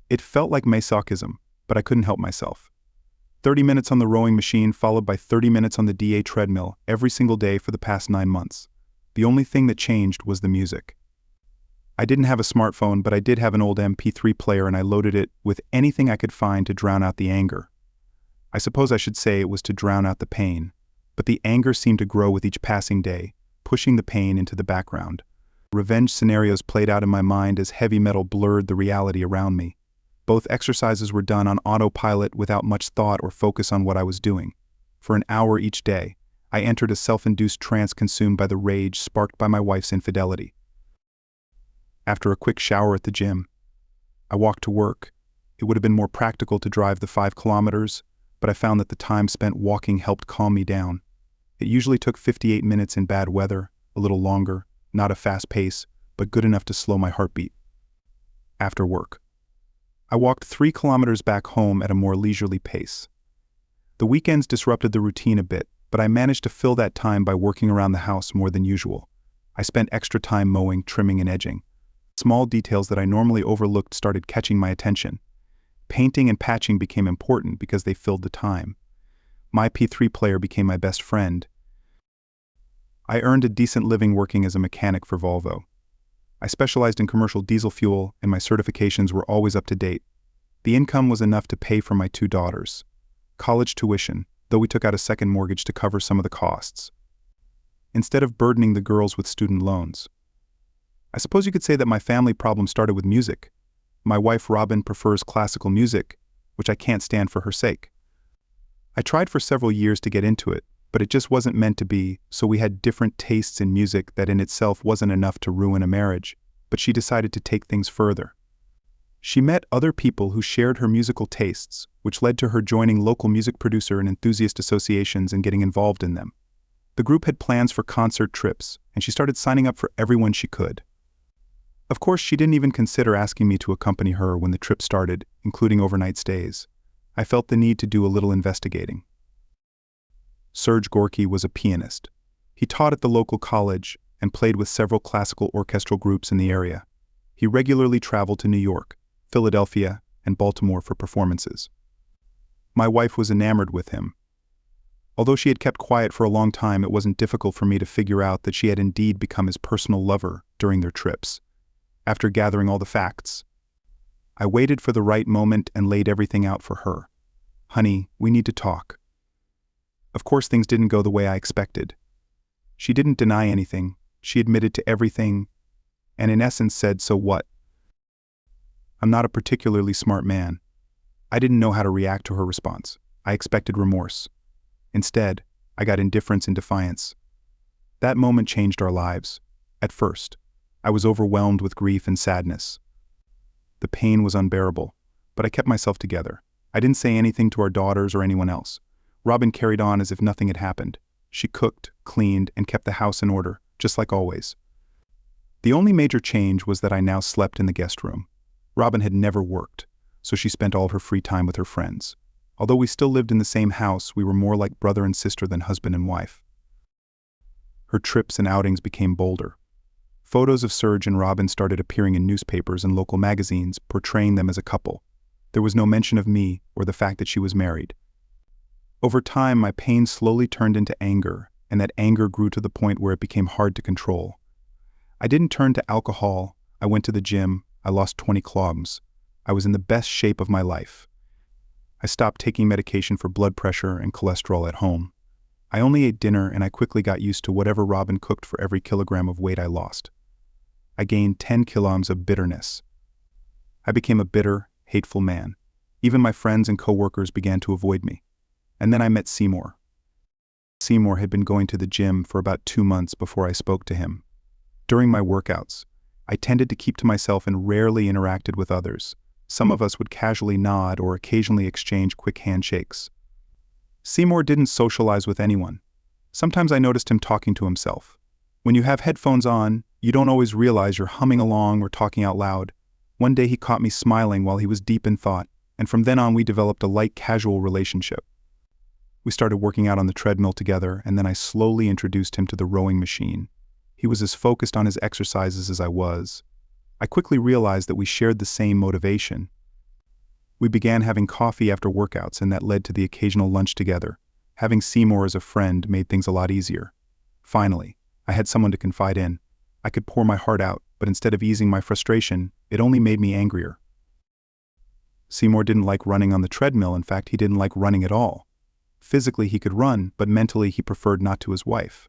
It felt like masochism, but I couldn't help myself. 30 minutes on the rowing machine followed by 30 minutes on the DA treadmill every single day for the past 9 months. The only thing that changed was the music. I didn't have a smartphone, but I did have an old MP3 player, and I loaded it with anything I could find to drown out the anger. I suppose I should say it was to drown out the pain, but the anger seemed to grow with each passing day, pushing the pain into the background. Revenge scenarios played out in my mind as heavy metal blurred the reality around me. Both exercises were done on autopilot without much thought or focus on what I was doing. For an hour each day, I entered a self-induced trance consumed by the rage sparked by my wife's infidelity. After a quick shower at the gym, I walked to work. It would have been more practical to drive the 5 kilometers, but I found that the time spent walking helped calm me down. It usually took 58 minutes in bad weather, a little longer, not a fast pace, but good enough to slow my heartbeat. After work, I walked 3 kilometers back home at a more leisurely pace. The weekends disrupted the routine a bit, but I managed to fill that time by working around the house more than usual. I spent extra time mowing, trimming, and edging. Small details that I normally overlooked started catching my attention. Painting and patching became important because they filled the time. My P3 player became my best friend. I earned a decent living working as a mechanic for Volvo. I specialized in commercial diesel fuel, and my certifications were always up to date. The income was enough to pay for my 2 daughters' college tuition, though we took out a second mortgage to cover some of the costs, instead of burdening the girls with student loans. I suppose you could say that my family problem started with music. My wife Robin prefers classical music, which I can't stand for her sake. I tried for several years to get into it, but it just wasn't meant to be, so we had different tastes in music that in itself wasn't enough to ruin a marriage, but she decided to take things further. She met other people who shared her musical tastes, which led to her joining local music producer and enthusiast associations and getting involved in them. The group had plans for concert trips, and she started signing up for everyone she could. Of course, she didn't even consider asking me to accompany her when the trip started, including overnight stays. I felt the need to do a little investigating. Serge Gorky was a pianist. He taught at the local college and played with several classical orchestral groups in the area. He regularly traveled to New York, Philadelphia, and Baltimore for performances. My wife was enamored with him. Although she had kept quiet for a long time, it wasn't difficult for me to figure out that she had indeed become his personal lover during their trips. After gathering all the facts, I waited for the right moment and laid everything out for her. "Honey, we need to talk." Of course, things didn't go the way I expected. She didn't deny anything. She admitted to everything, and in essence said, "So what?" I'm not a particularly smart man. I didn't know how to react to her response. I expected remorse. Instead, I got indifference and defiance. That moment changed our lives. At first, I was overwhelmed with grief and sadness. The pain was unbearable, but I kept myself together. I didn't say anything to our daughters or anyone else. Robin carried on as if nothing had happened. She cooked, cleaned, and kept the house in order, just like always. The only major change was that I now slept in the guest room. Robin had never worked, so she spent all her free time with her friends. Although we still lived in the same house, we were more like brother and sister than husband and wife. Her trips and outings became bolder. Photos of Serge and Robin started appearing in newspapers and local magazines, portraying them as a couple. There was no mention of me or the fact that she was married. Over time, my pain slowly turned into anger, and that anger grew to the point where it became hard to control. I didn't turn to alcohol. I went to the gym. I lost 20 kilograms. I was in the best shape of my life. I stopped taking medication for blood pressure and cholesterol at home. I only ate dinner, and I quickly got used to whatever Robin cooked for every kilogram of weight I lost. I gained 10 kilograms of bitterness. I became a bitter, hateful man. Even my friends and coworkers began to avoid me. And then I met Seymour. Seymour had been going to the gym for about 2 months before I spoke to him. During my workouts, I tended to keep to myself and rarely interacted with others. Some of us would casually nod or occasionally exchange quick handshakes. Seymour didn't socialize with anyone. Sometimes I noticed him talking to himself. When you have headphones on, you don't always realize you're humming along or talking out loud. One day he caught me smiling while he was deep in thought, and from then on we developed a light, casual relationship. We started working out on the treadmill together, and then I slowly introduced him to the rowing machine. He was as focused on his exercises as I was. I quickly realized that we shared the same motivation. We began having coffee after workouts, and that led to the occasional lunch together. Having Seymour as a friend made things a lot easier. Finally, I had someone to confide in. I could pour my heart out, but instead of easing my frustration, it only made me angrier. Seymour didn't like running on the treadmill. In fact, he didn't like running at all. Physically, he could run, but mentally, he preferred not to his wife.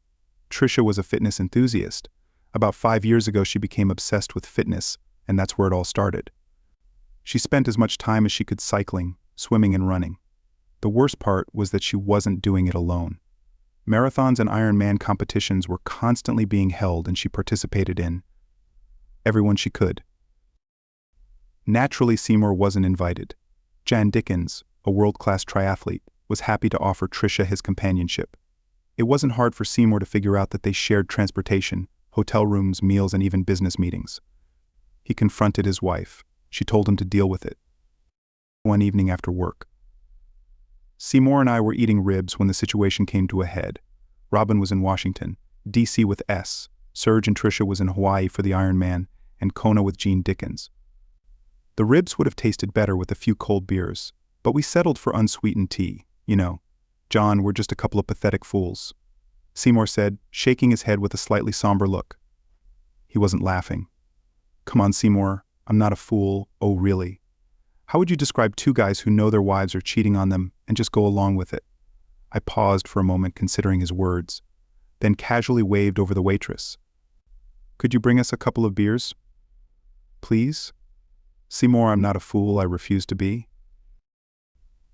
Trisha was a fitness enthusiast. About 5 years ago, she became obsessed with fitness, and that's where it all started. She spent as much time as she could cycling, swimming, and running. The worst part was that she wasn't doing it alone. Marathons and Ironman competitions were constantly being held, and she participated in everyone she could. Naturally, Seymour wasn't invited. Jan Dickens, a world-class triathlete, was happy to offer Trisha his companionship. It wasn't hard for Seymour to figure out that they shared transportation, hotel rooms, meals, and even business meetings. He confronted his wife. She told him to deal with it. One evening after work, Seymour and I were eating ribs when the situation came to a head. Robin was in Washington, D.C. with S. Serge and Trisha was in Hawaii for the Ironman, and Kona with Jean Dickens. The ribs would have tasted better with a few cold beers, but we settled for unsweetened tea. John, we're just a couple of pathetic fools, Seymour said, shaking his head with a slightly somber look. He wasn't laughing. Come on, Seymour, I'm not a fool. Oh, really? How would you describe two guys who know their wives are cheating on them and just go along with it? I paused for a moment considering his words, then casually waved over the waitress. Could you bring us a couple of beers? Please? Seymour, I'm not a fool, I refuse to be.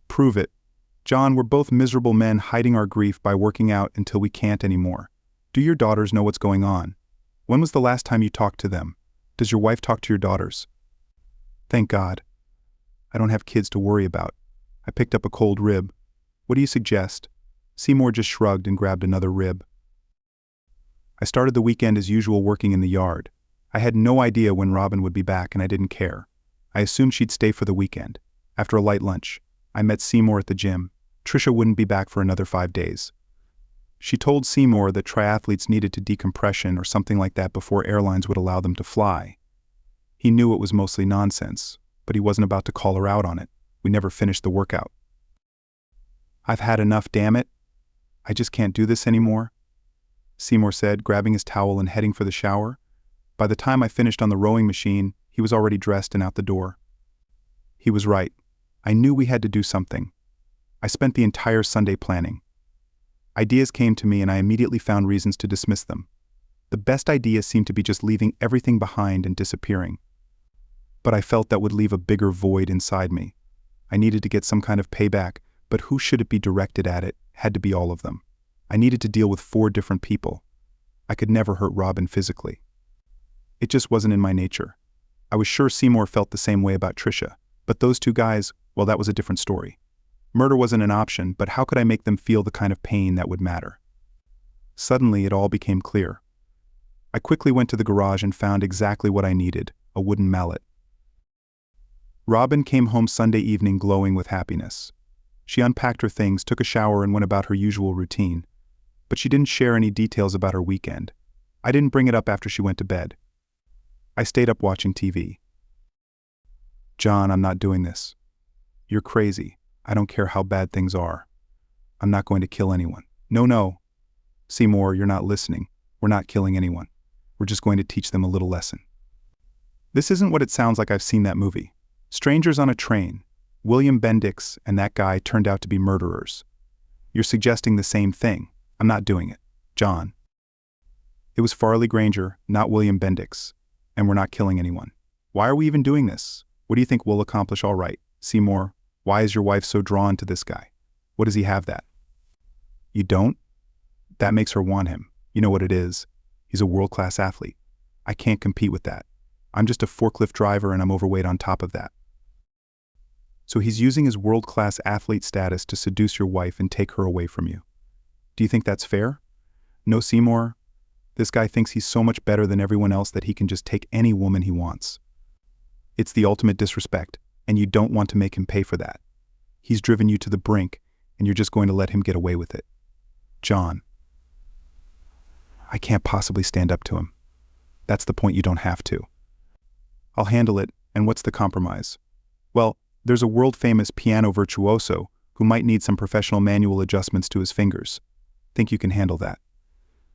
Prove it. John, we're both miserable men hiding our grief by working out until we can't anymore. Do your daughters know what's going on? When was the last time you talked to them? Does your wife talk to your daughters? Thank God. I don't have kids to worry about. I picked up a cold rib. What do you suggest? Seymour just shrugged and grabbed another rib. I started the weekend as usual working in the yard. I had no idea when Robin would be back, and I didn't care. I assumed she'd stay for the weekend. After a light lunch, I met Seymour at the gym. Trisha wouldn't be back for another 5 days. She told Seymour that triathletes needed to decompression or something like that before airlines would allow them to fly. He knew it was mostly nonsense, but he wasn't about to call her out on it. We never finished the workout. I've had enough, damn it. I just can't do this anymore, Seymour said, grabbing his towel and heading for the shower. By the time I finished on the rowing machine, he was already dressed and out the door. He was right. I knew we had to do something. I spent the entire Sunday planning. Ideas came to me and I immediately found reasons to dismiss them. The best idea seemed to be just leaving everything behind and disappearing. But I felt that would leave a bigger void inside me. I needed to get some kind of payback, but who should it be directed at? It had to be all of them. I needed to deal with 4 different people. I could never hurt Robin physically. It just wasn't in my nature. I was sure Seymour felt the same way about Trisha, but those 2 guys, well, that was a different story. Murder wasn't an option, but how could I make them feel the kind of pain that would matter? Suddenly, it all became clear. I quickly went to the garage and found exactly what I needed, a wooden mallet. Robin came home Sunday evening glowing with happiness. She unpacked her things, took a shower, and went about her usual routine. But she didn't share any details about her weekend. I didn't bring it up after she went to bed. I stayed up watching TV. John, I'm not doing this. You're crazy. I don't care how bad things are. I'm not going to kill anyone. No. Seymour, you're not listening. We're not killing anyone. We're just going to teach them a little lesson. This isn't what it sounds like. I've seen that movie. Strangers on a Train. William Bendix and that guy turned out to be murderers. You're suggesting the same thing. I'm not doing it. John. It was Farley Granger, not William Bendix. And we're not killing anyone. Why are we even doing this? What do you think we'll accomplish? All right, Seymour, why is your wife so drawn to this guy? What does he have that? You don't? That makes her want him. You know what it is. He's a world-class athlete. I can't compete with that. I'm just a forklift driver and I'm overweight on top of that. So he's using his world-class athlete status to seduce your wife and take her away from you. Do you think that's fair? No, Seymour. This guy thinks he's so much better than everyone else that he can just take any woman he wants. It's the ultimate disrespect, and you don't want to make him pay for that. He's driven you to the brink, and you're just going to let him get away with it. John. I can't possibly stand up to him. That's the point. You don't have to. I'll handle it, and what's the compromise? Well, There's a world-famous piano virtuoso who might need some professional manual adjustments to his fingers. Think you can handle that?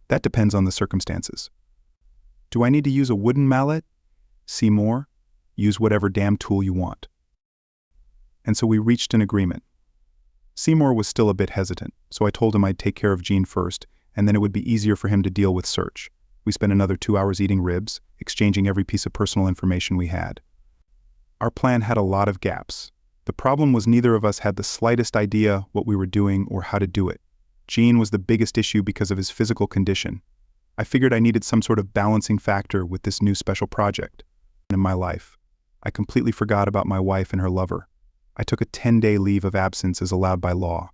That depends on the circumstances. Do I need to use a wooden mallet? See more? Use whatever damn tool you want. And so we reached an agreement. Seymour was still a bit hesitant, so I told him I'd take care of Jean first, and then it would be easier for him to deal with search. We spent another 2 hours eating ribs, exchanging every piece of personal information we had. Our plan had a lot of gaps. The problem was neither of us had the slightest idea what we were doing or how to do it. Jean was the biggest issue because of his physical condition. I figured I needed some sort of balancing factor with this new special project. In my life, I completely forgot about my wife and her lover. I took a 10-day leave of absence as allowed by law.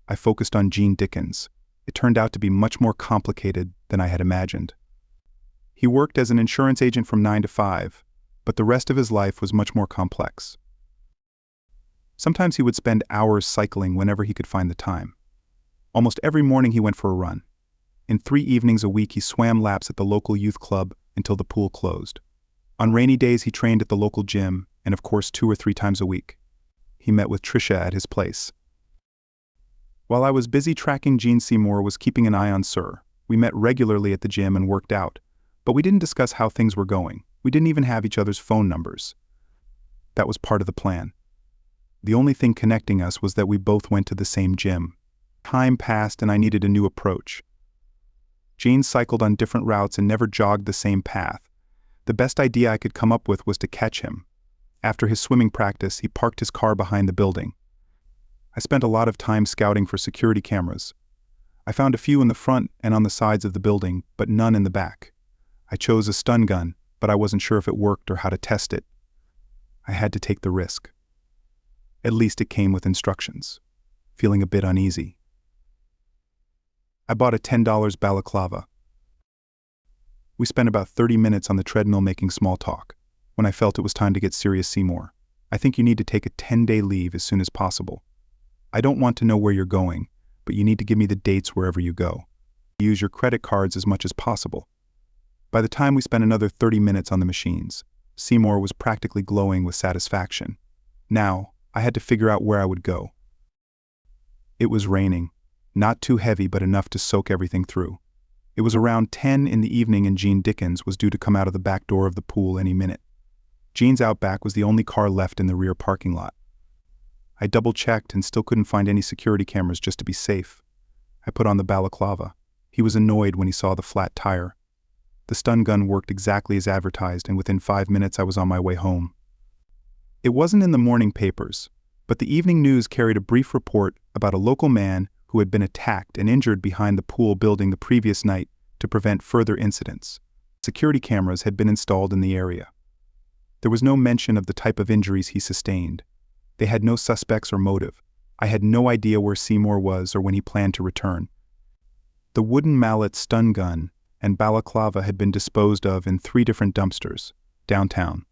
I focused on Gene Dickens. It turned out to be much more complicated than I had imagined. He worked as an insurance agent from 9 to 5, but the rest of his life was much more complex. Sometimes he would spend hours cycling whenever he could find the time. Almost every morning he went for a run. In 3 evenings a week he swam laps at the local youth club until the pool closed. On rainy days he trained at the local gym, and of course 2 or 3 times a week. He met with Tricia at his place. While I was busy tracking Gene, Seymour was keeping an eye on Sir. We met regularly at the gym and worked out, but we didn't discuss how things were going. We didn't even have each other's phone numbers. That was part of the plan. The only thing connecting us was that we both went to the same gym. Time passed and I needed a new approach. Gene cycled on different routes and never jogged the same path. The best idea I could come up with was to catch him. After his swimming practice, he parked his car behind the building. I spent a lot of time scouting for security cameras. I found a few in the front and on the sides of the building, but none in the back. I chose a stun gun, but I wasn't sure if it worked or how to test it. I had to take the risk. At least it came with instructions. Feeling a bit uneasy, I bought a $10 balaclava. We spent about 30 minutes on the treadmill making small talk. When I felt it was time to get serious, Seymour, I think you need to take a 10-day leave as soon as possible. I don't want to know where you're going, but you need to give me the dates wherever you go. Use your credit cards as much as possible. By the time we spent another 30 minutes on the machines, Seymour was practically glowing with satisfaction. Now, I had to figure out where I would go. It was raining. Not too heavy, but enough to soak everything through. It was around 10 in the evening and Gene Dickens was due to come out of the back door of the pool any minute. Gene's Outback was the only car left in the rear parking lot. I double-checked and still couldn't find any security cameras just to be safe. I put on the balaclava. He was annoyed when he saw the flat tire. The stun gun worked exactly as advertised, and within 5 minutes I was on my way home. It wasn't in the morning papers, but the evening news carried a brief report about a local man who had been attacked and injured behind the pool building the previous night to prevent further incidents. Security cameras had been installed in the area. There was no mention of the type of injuries he sustained. They had no suspects or motive. I had no idea where Seymour was or when he planned to return. The wooden mallet, stun gun, and balaclava had been disposed of in 3 different dumpsters, downtown.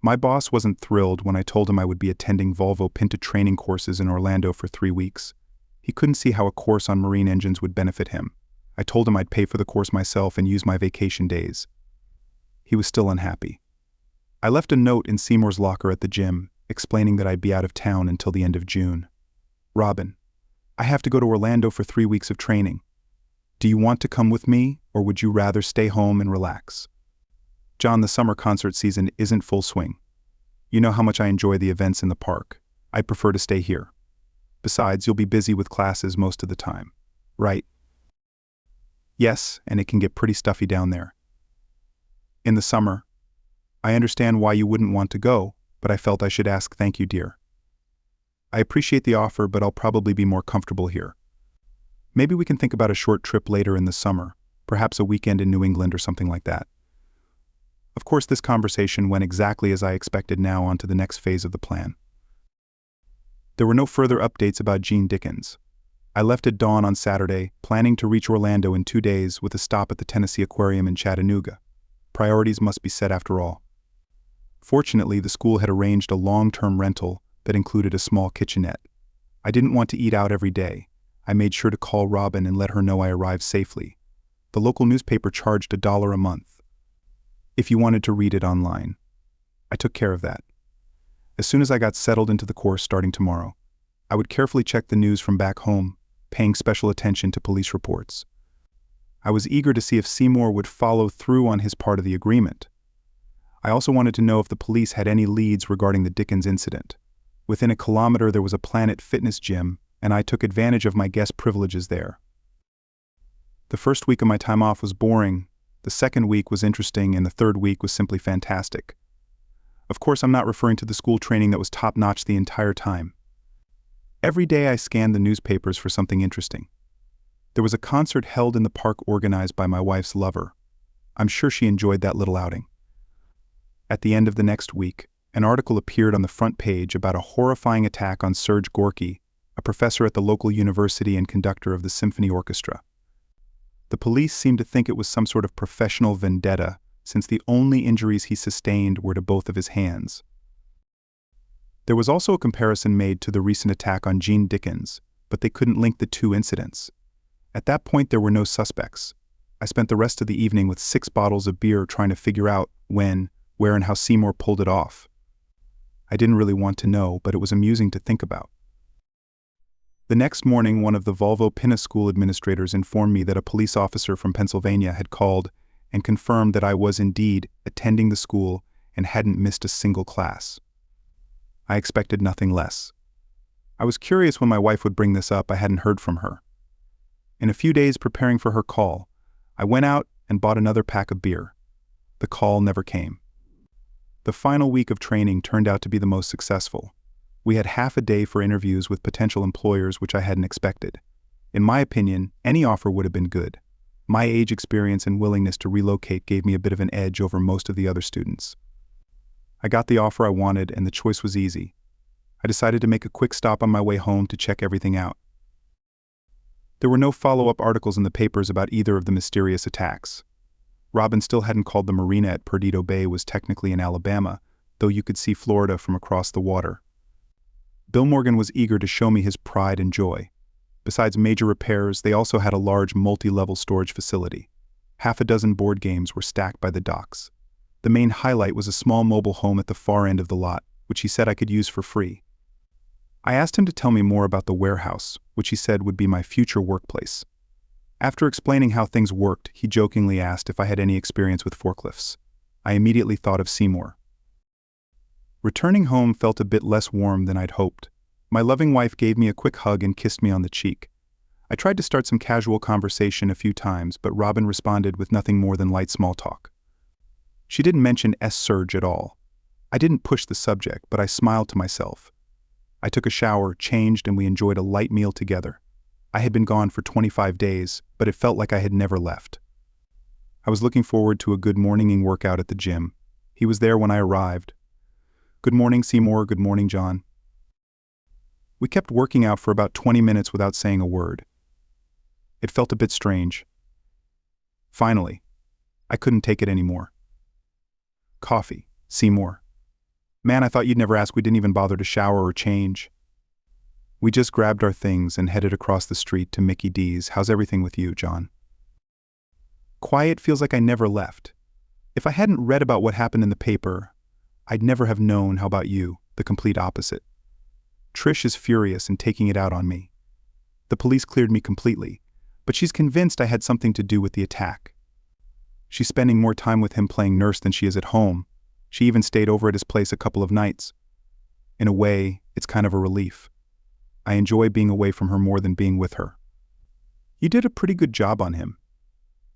My boss wasn't thrilled when I told him I would be attending Volvo Pinto training courses in Orlando for 3 weeks. He couldn't see how a course on marine engines would benefit him. I told him I'd pay for the course myself and use my vacation days. He was still unhappy. I left a note in Seymour's locker at the gym, explaining that I'd be out of town until the end of June. Robin, I have to go to Orlando for 3 weeks of training. Do you want to come with me, or would you rather stay home and relax? John, the summer concert season isn't full swing. You know how much I enjoy the events in the park. I'd prefer to stay here. Besides, you'll be busy with classes most of the time, right? Yes, and it can get pretty stuffy down there. In the summer, I understand why you wouldn't want to go, but I felt I should ask. Thank you, dear. I appreciate the offer, but I'll probably be more comfortable here. Maybe we can think about a short trip later in the summer, perhaps a weekend in New England or something like that. Of course, this conversation went exactly as I expected. Now on to the next phase of the plan. There were no further updates about Gene Dickens. I left at dawn on Saturday, planning to reach Orlando in 2 days with a stop at the Tennessee Aquarium in Chattanooga. Priorities must be set after all. Fortunately, the school had arranged a long-term rental that included a small kitchenette. I didn't want to eat out every day. I made sure to call Robin and let her know I arrived safely. The local newspaper charged $1 a month if you wanted to read it online. I took care of that. As soon as I got settled into the course starting tomorrow, I would carefully check the news from back home, paying special attention to police reports. I was eager to see if Seymour would follow through on his part of the agreement. I also wanted to know if the police had any leads regarding the Dickens incident. Within a kilometer there was a Planet Fitness gym, and I took advantage of my guest privileges there. The first week of my time off was boring, the second week was interesting, and the third week was simply fantastic. Of course, I'm not referring to the school training that was top-notch the entire time. Every day I scanned the newspapers for something interesting. There was a concert held in the park organized by my wife's lover. I'm sure she enjoyed that little outing. At the end of the next week, an article appeared on the front page about a horrifying attack on Serge Gorky, a professor at the local university and conductor of the symphony orchestra. The police seemed to think it was some sort of professional vendetta, since the only injuries he sustained were to both of his hands. There was also a comparison made to the recent attack on Jean Dickens, but they couldn't link the two incidents. At that point, there were no suspects. I spent the rest of the evening with 6 bottles of beer trying to figure out when, where, and how Seymour pulled it off. I didn't really want to know, but it was amusing to think about. The next morning, one of the Volvo Pianist school administrators informed me that a police officer from Pennsylvania had called and confirmed that I was indeed attending the school and hadn't missed a single class. I expected nothing less. I was curious when my wife would bring this up. I hadn't heard from her. In a few days preparing for her call, I went out and bought another pack of beer. The call never came. The final week of training turned out to be the most successful. We had half a day for interviews with potential employers, which I hadn't expected. In my opinion, any offer would have been good. My age, experience, and willingness to relocate gave me a bit of an edge over most of the other students. I got the offer I wanted, and the choice was easy. I decided to make a quick stop on my way home to check everything out. There were no follow-up articles in the papers about either of the mysterious attacks. Robin still hadn't called the marina at Perdido Bay was technically in Alabama, though you could see Florida from across the water. Bill Morgan was eager to show me his pride and joy. Besides major repairs, they also had a large multi-level storage facility. Half a dozen board games were stacked by the docks. The main highlight was a small mobile home at the far end of the lot, which he said I could use for free. I asked him to tell me more about the warehouse, which he said would be my future workplace. After explaining how things worked, he jokingly asked if I had any experience with forklifts. I immediately thought of Seymour. Returning home felt a bit less warm than I'd hoped. My loving wife gave me a quick hug and kissed me on the cheek. I tried to start some casual conversation a few times, but Robin responded with nothing more than light small talk. She didn't mention Serge at all. I didn't push the subject, but I smiled to myself. I took a shower, changed, and we enjoyed a light meal together. I had been gone for 25 days, but it felt like I had never left. I was looking forward to a good morning workout at the gym. He was there when I arrived. "Good morning, Seymour. Good morning, John." We kept working out for about 20 minutes without saying a word. It felt a bit strange. Finally, I couldn't take it anymore. "Coffee, Seymour. Man, I thought you'd never ask. We didn't even bother to shower or change." We just grabbed our things and headed across the street to Mickey D's. "How's everything with you, John?" Quiet. Feels like I never left. If I hadn't read about what happened in the paper, I'd never have known. How about you? The complete opposite. Trish is furious and taking it out on me. The police cleared me completely, but she's convinced I had something to do with the attack. She's spending more time with him playing nurse than she is at home. She even stayed over at his place a couple of nights. In a way, it's kind of a relief. I enjoy being away from her more than being with her. "You did a pretty good job on him.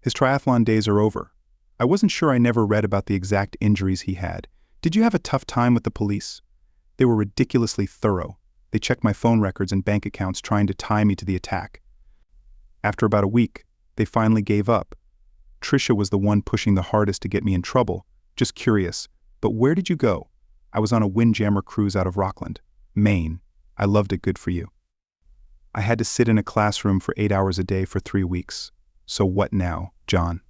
His triathlon days are over. I wasn't sure. I never read about the exact injuries he had. Did you have a tough time with the police?" "They were ridiculously thorough. They checked my phone records and bank accounts trying to tie me to the attack. After about a week, they finally gave up. Tricia was the one pushing the hardest to get me in trouble. Just curious, but where did you go?" "I was on a windjammer cruise out of Rockland, Maine. I loved it. Good for you." "I had to sit in a classroom for 8 hours a day for 3 weeks. So what now, John?"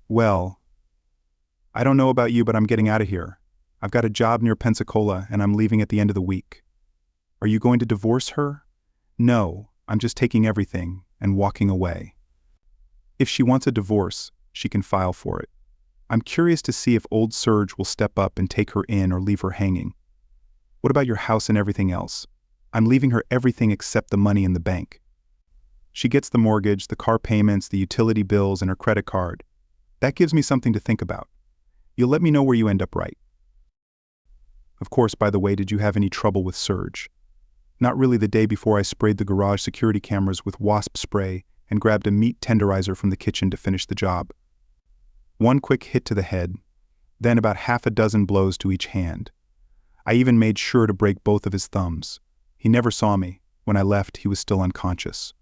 "Well, I don't know about you, but I'm getting out of here. I've got a job near Pensacola, and I'm leaving at the end of the week." "Are you going to divorce her?" "No, I'm just taking everything and walking away. If she wants a divorce, she can file for it. I'm curious to see if old Serge will step up and take her in or leave her hanging. What about your house and everything else? I'm leaving her everything except the money in the bank. She gets the mortgage, the car payments, the utility bills, and her credit card. That gives me something to think about. You'll let me know where you end up, right? Of course, by the way, did you have any trouble with Serge? Not really. The day before, I sprayed the garage security cameras with wasp spray and grabbed a meat tenderizer from the kitchen to finish the job. One quick hit to the head, then about half a dozen blows to each hand. I even made sure to break both of his thumbs. He never saw me. When I left, he was still unconscious.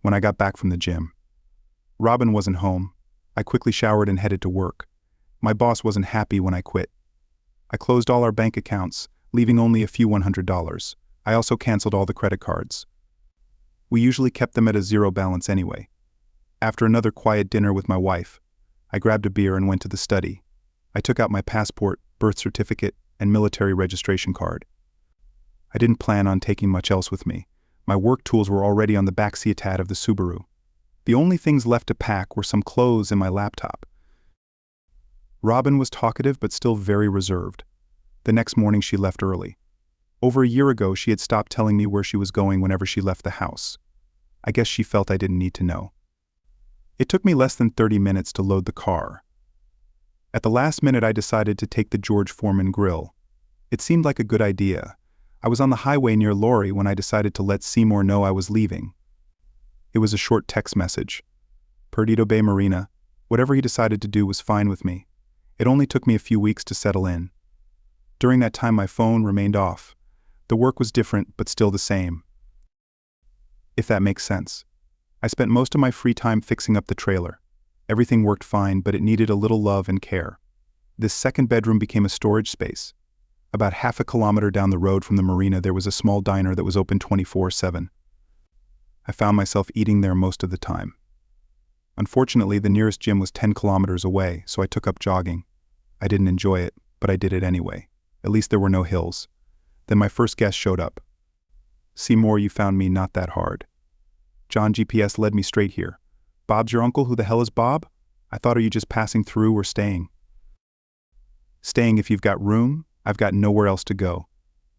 When I got back from the gym, Robin wasn't home. I quickly showered and headed to work. My boss wasn't happy when I quit. I closed all our bank accounts, leaving only a few $100. I also canceled all the credit cards. We usually kept them at a zero balance anyway. After another quiet dinner with my wife, I grabbed a beer and went to the study. I took out my passport, birth certificate, and military registration card. I didn't plan on taking much else with me. My work tools were already on the back seat of the Subaru. The only things left to pack were some clothes and my laptop. Robin was talkative but still very reserved. The next morning she left early. Over a year ago she had stopped telling me where she was going whenever she left the house. I guess she felt I didn't need to know. It took me less than 30 minutes to load the car. At the last minute I decided to take the George Foreman grill. It seemed like a good idea. I was on the highway near Lori when I decided to let Seymour know I was leaving. It was a short text message. Perdido Bay Marina. Whatever he decided to do was fine with me. It only took me a few weeks to settle in. During that time my phone remained off. The work was different but still the same. If that makes sense. I spent most of my free time fixing up the trailer. Everything worked fine, but it needed a little love and care. This second bedroom became a storage space. About half a kilometer down the road from the marina there was a small diner that was open 24/7. I found myself eating there most of the time. Unfortunately, the nearest gym was 10 kilometers away, so I took up jogging. I didn't enjoy it, but I did it anyway. At least there were no hills. Then my first guest showed up. Seymour, you found me not that hard. John GPS led me straight here. Bob's your uncle? Who the hell is Bob? I thought, are you just passing through or staying? Staying if you've got room. I've got nowhere else to go.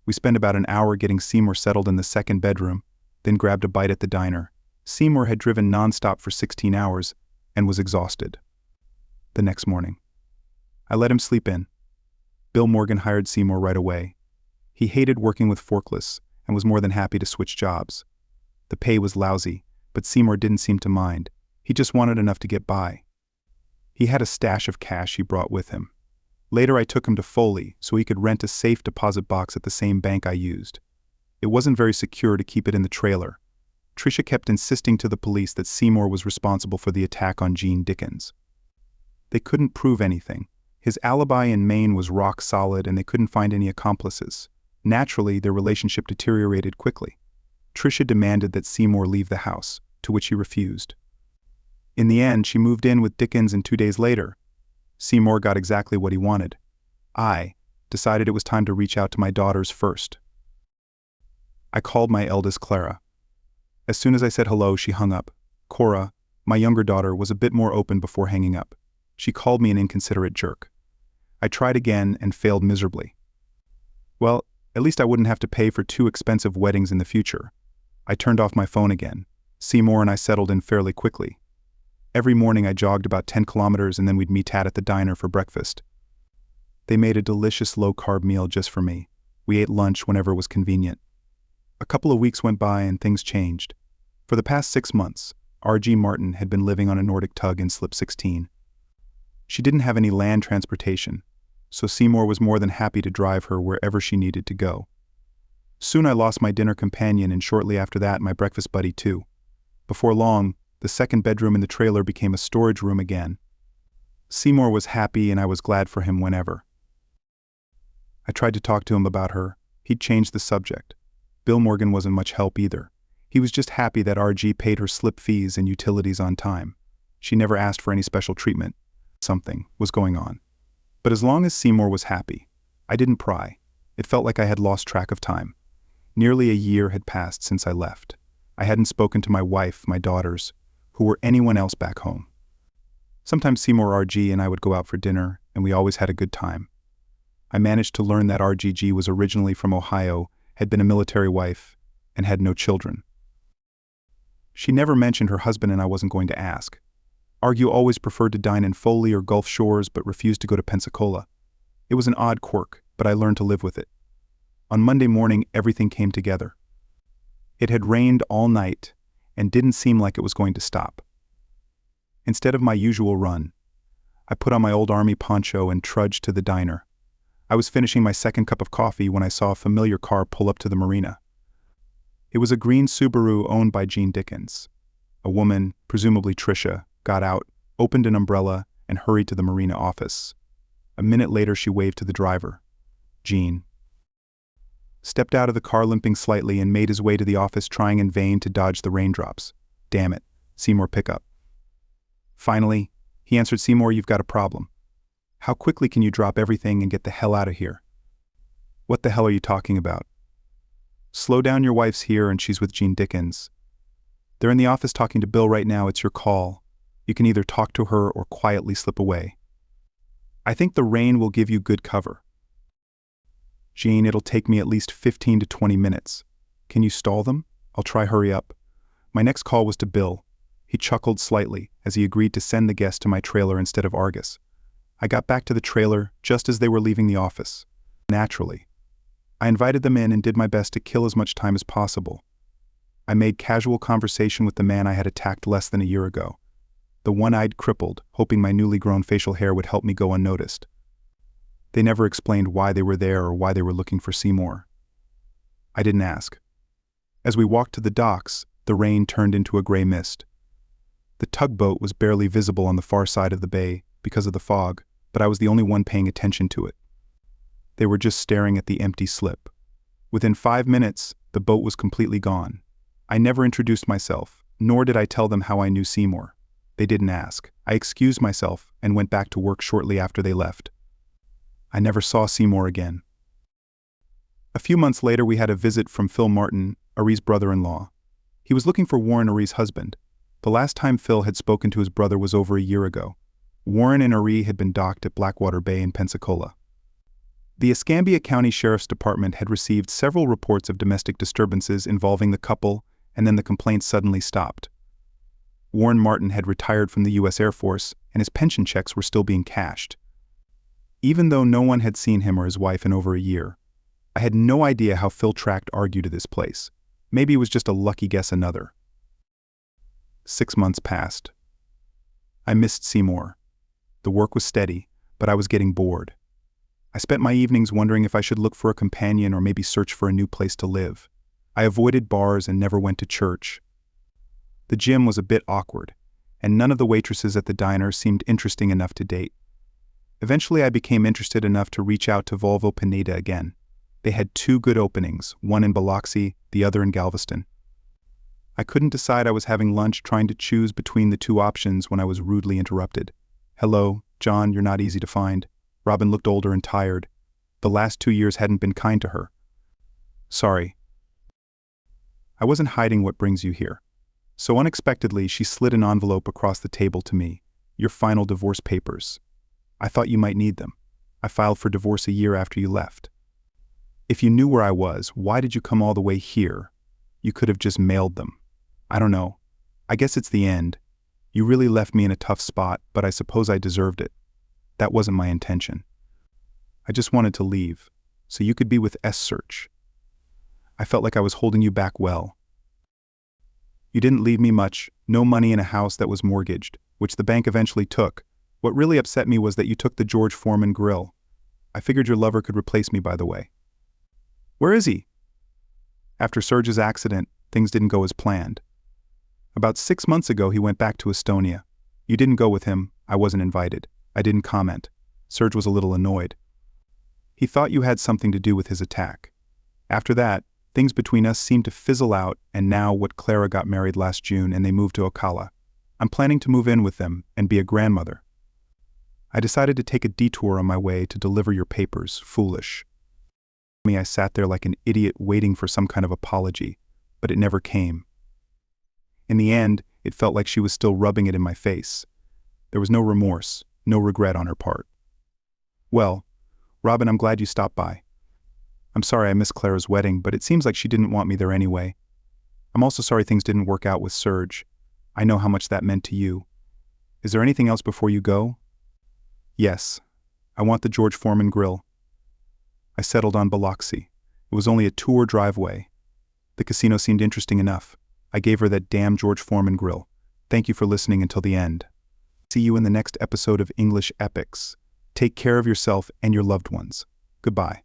We spent about an hour getting Seymour settled in the second bedroom, then grabbed a bite at the diner. Seymour had driven nonstop for 16 hours and was exhausted. The next morning, I let him sleep in. Bill Morgan hired Seymour right away. He hated working with forklifts and was more than happy to switch jobs. The pay was lousy, but Seymour didn't seem to mind. He just wanted enough to get by. He had a stash of cash he brought with him. Later I took him to Foley so he could rent a safe deposit box at the same bank I used. It wasn't very secure to keep it in the trailer. Tricia kept insisting to the police that Seymour was responsible for the attack on Jean Dickens. They couldn't prove anything. His alibi in Maine was rock solid and they couldn't find any accomplices. Naturally, their relationship deteriorated quickly. Tricia demanded that Seymour leave the house, to which he refused. In the end, she moved in with Dickens, and 2 days later, Seymour got exactly what he wanted. I decided it was time to reach out to my daughters first. I called my eldest Clara. As soon as I said hello, she hung up. Cora, my younger daughter, was a bit more open before hanging up. She called me an inconsiderate jerk. I tried again and failed miserably. Well, at least I wouldn't have to pay for 2 expensive weddings in the future. I turned off my phone again. Seymour and I settled in fairly quickly. Every morning I jogged about 10 kilometers and then we'd meet at the diner for breakfast. They made a delicious low-carb meal just for me. We ate lunch whenever it was convenient. A couple of weeks went by and things changed. For the past 6 months, R.G. Martin had been living on a Nordic tug in Slip 16. She didn't have any land transportation, so Seymour was more than happy to drive her wherever she needed to go. Soon I lost my dinner companion and shortly after that my breakfast buddy too. Before long, the second bedroom in the trailer became a storage room again. Seymour was happy and I was glad for him whenever. I tried to talk to him about her. He'd changed the subject. Bill Morgan wasn't much help either. He was just happy that RG paid her slip fees and utilities on time. She never asked for any special treatment. Something was going on. But as long as Seymour was happy, I didn't pry. It felt like I had lost track of time. Nearly a year had passed since I left. I hadn't spoken to my wife, my daughters, who or anyone else back home. Sometimes Seymour RG and I would go out for dinner, and we always had a good time. I managed to learn that RGG was originally from Ohio, had been a military wife, and had no children. She never mentioned her husband, and I wasn't going to ask. Argue always preferred to dine in Foley or Gulf Shores but refused to go to Pensacola. It was an odd quirk, but I learned to live with it. On Monday morning, everything came together. It had rained all night and didn't seem like it was going to stop. Instead of my usual run, I put on my old army poncho and trudged to the diner. I was finishing my second cup of coffee when I saw a familiar car pull up to the marina. It was a green Subaru owned by Jean Dickens. A woman, presumably Tricia, got out, opened an umbrella, and hurried to the marina office. A minute later, she waved to the driver. Jean stepped out of the car limping slightly and made his way to the office, trying in vain to dodge the raindrops. Damn it, Seymour pickup. Finally, he answered, Seymour, you've got a problem. How quickly can you drop everything and get the hell out of here? What the hell are you talking about? Slow down, your wife's here and she's with Jean Dickens. They're in the office talking to Bill right now, it's your call. You can either talk to her or quietly slip away. I think the rain will give you good cover. Jean, it'll take me at least 15 to 20 minutes. Can you stall them? I'll try hurry up. My next call was to Bill. He chuckled slightly as he agreed to send the guest to my trailer instead of Argus. I got back to the trailer just as they were leaving the office. Naturally, I invited them in and did my best to kill as much time as possible. I made casual conversation with the man I had attacked less than a year ago. The one-eyed crippled, hoping my newly grown facial hair would help me go unnoticed. They never explained why they were there or why they were looking for Seymour. I didn't ask. As we walked to the docks, the rain turned into a gray mist. The tugboat was barely visible on the far side of the bay because of the fog, but I was the only one paying attention to it. They were just staring at the empty slip. Within 5 minutes, the boat was completely gone. I never introduced myself, nor did I tell them how I knew Seymour. They didn't ask. I excused myself and went back to work shortly after they left. I never saw Seymour again. A few months later, we had a visit from Phil Martin, Ari's brother-in-law. He was looking for Warren, Ari's husband. The last time Phil had spoken to his brother was over a year ago. Warren and Ari had been docked at Blackwater Bay in Pensacola. The Escambia County Sheriff's Department had received several reports of domestic disturbances involving the couple, and then the complaints suddenly stopped. Warren Martin had retired from the U.S. Air Force, and his pension checks were still being cashed. Even though no one had seen him or his wife in over a year, I had no idea how Phil tracked Argue to this place. Maybe it was just a lucky guess another. 6 months passed. I missed Seymour. The work was steady, but I was getting bored. I spent my evenings wondering if I should look for a companion or maybe search for a new place to live. I avoided bars and never went to church. The gym was a bit awkward, and none of the waitresses at the diner seemed interesting enough to date. Eventually, I became interested enough to reach out to Volvo Pineda again. They had 2 good openings, one in Biloxi, the other in Galveston. I couldn't decide. I was having lunch trying to choose between the 2 options when I was rudely interrupted. Hello, John, you're not easy to find. Robin looked older and tired. The last 2 years hadn't been kind to her. Sorry. I wasn't hiding what brings you here. So unexpectedly, she slid an envelope across the table to me. Your final divorce papers. I thought you might need them. I filed for divorce a year after you left. If you knew where I was, why did you come all the way here? You could have just mailed them. I don't know. I guess it's the end. You really left me in a tough spot, but I suppose I deserved it. That wasn't my intention. I just wanted to leave, so you could be with S-Search. I felt like I was holding you back well. You didn't leave me much, no money in a house that was mortgaged, which the bank eventually took. What really upset me was that you took the George Foreman grill. I figured your lover could replace me, by the way. Where is he? After Serge's accident, things didn't go as planned. About 6 months ago, he went back to Estonia. You didn't go with him. I wasn't invited. I didn't comment. Serge was a little annoyed. He thought you had something to do with his attack. After that, things between us seemed to fizzle out, and now Clara got married last June and they moved to Ocala. I'm planning to move in with them and be a grandmother. I decided to take a detour on my way to deliver your papers. Foolish. I sat there like an idiot waiting for some kind of apology, but it never came. In the end, it felt like she was still rubbing it in my face. There was no remorse, no regret on her part. Well, Robin, I'm glad you stopped by. I'm sorry I missed Clara's wedding, but it seems like she didn't want me there anyway. I'm also sorry things didn't work out with Serge. I know how much that meant to you. Is there anything else before you go? Yes. I want the George Foreman grill. I settled on Biloxi. It was only a 2-hour drive away. The casino seemed interesting enough. I gave her that damn George Foreman grill. Thank you for listening until the end. See you in the next episode of English Epics. Take care of yourself and your loved ones. Goodbye.